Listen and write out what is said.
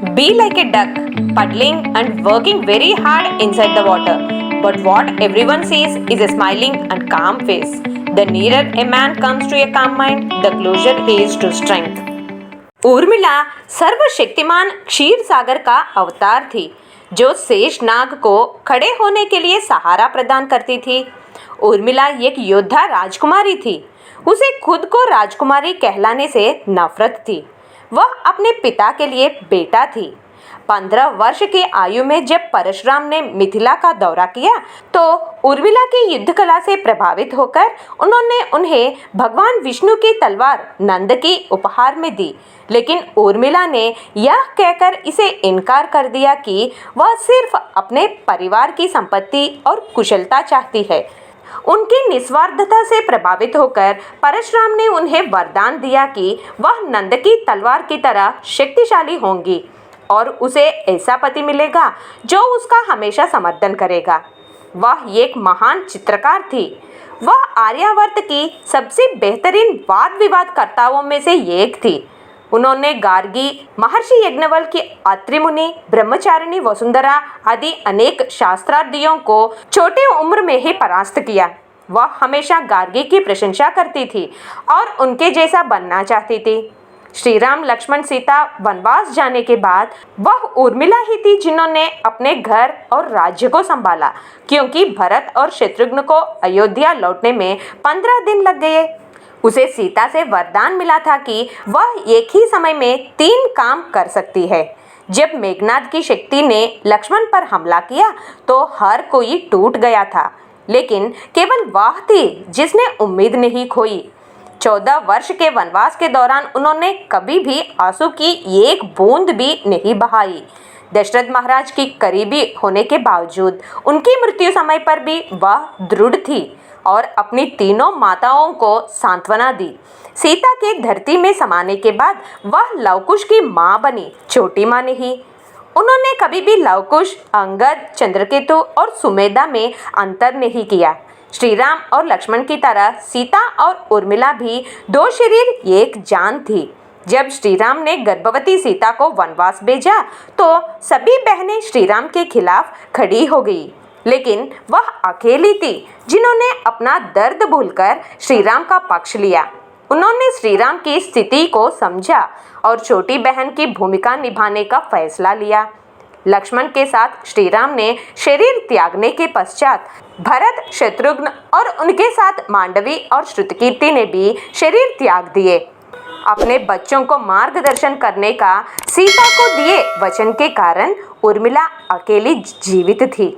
Be like a duck, paddling and working very hard inside the water. But what everyone sees is a smiling and calm face. The nearer a man comes to a calm mind, the closer he is to strength. Urmila सर्वशक्तिमान क्षीर सागर का अवतार थी, जो शेष नाग को खड़े होने के लिए सहारा प्रदान करती थी। उर्मिला एक योद्धा राजकुमारी थी। उसे खुद को राजकुमारी कहलाने से नफरत थी। वह अपने पिता के लिए बेटा थी। 15 वर्ष की आयु में जब परशुराम ने मिथिला का दौरा किया तो उर्मिला की युद्ध कला से प्रभावित होकर उन्होंने उन्हें भगवान विष्णु की तलवार नंद की उपहार में दी। लेकिन उर्मिला ने यह कहकर इसे इनकार कर दिया कि वह सिर्फ अपने परिवार की संपत्ति और कुशलता चाहती है। उनकी निस्वार्थता से प्रभावित होकर परशुराम ने उन्हें वरदान दिया कि वह नंद की तलवार की तरह शक्तिशाली होंगी और उसे ऐसा पति मिलेगा जो उसका हमेशा समर्थन करेगा। वह एक महान चित्रकार थी। वह आर्यावर्त की सबसे बेहतरीन वाद विवादकर्ताओं में से एक थी। उन्होंने गार्गी, महर्षि यज्ञवल्क्य, अत्रि मुनि, ब्रह्मचारिणी वसुंधरा आदि अनेक शास्त्रार्थियों को छोटी उम्र में ही परास्त किया। वह हमेशा गार्गी की प्रशंसा करती थी और उनके जैसा बनना चाहती थी। श्री राम, लक्ष्मण, सीता वनवास जाने के बाद वह उर्मिला ही थी जिन्होंने अपने घर और राज्य को संभाला, क्योंकि भरत और शत्रुघ्न को अयोध्या लौटने में 15 दिन लग गए। उसे सीता से वरदान मिला था कि वह एक ही समय में 3 काम कर सकती है। जब मेघनाद की शक्ति ने लक्ष्मण पर हमला किया तो हर कोई टूट गया था, लेकिन केवल वह थी जिसने उम्मीद नहीं खोई। 14 वर्ष के वनवास के दौरान उन्होंने कभी भी आंसू की एक बूंद भी नहीं बहाई। दशरथ महाराज की करीबी होने के बावजूद उनकी मृत्यु समय पर भी वह दृढ़ थी और अपनी तीनों माताओं को सांत्वना दी। सीता के धरती में समाने के बाद वह लवकुश की मां बनी, छोटी मां नहीं। उन्होंने कभी भी लवकुश, अंगद, चंद्रकेतु और सुमेधा में अंतर नहीं किया। श्री राम और लक्ष्मण की तरह सीता और उर्मिला भी 2 शरीर एक जान थी। जब श्री राम ने गर्भवती सीता को वनवास भेजा तो सभी बहनें श्री राम के खिलाफ खड़ी हो गई, लेकिन वह अकेली थी जिन्होंने अपना दर्द भूलकर श्री राम का पक्ष लिया। उन्होंने श्री राम की स्थिति को समझा और छोटी बहन की भूमिका निभाने का फैसला लिया। लक्ष्मण के साथ श्री राम ने शरीर त्यागने के पश्चात भरत, शत्रुघ्न और उनके साथ मांडवी और श्रुतकीर्ति ने भी शरीर त्याग दिए। अपने बच्चों को मार्गदर्शन करने का सीता को दिए वचन के कारण उर्मिला अकेली जीवित थी।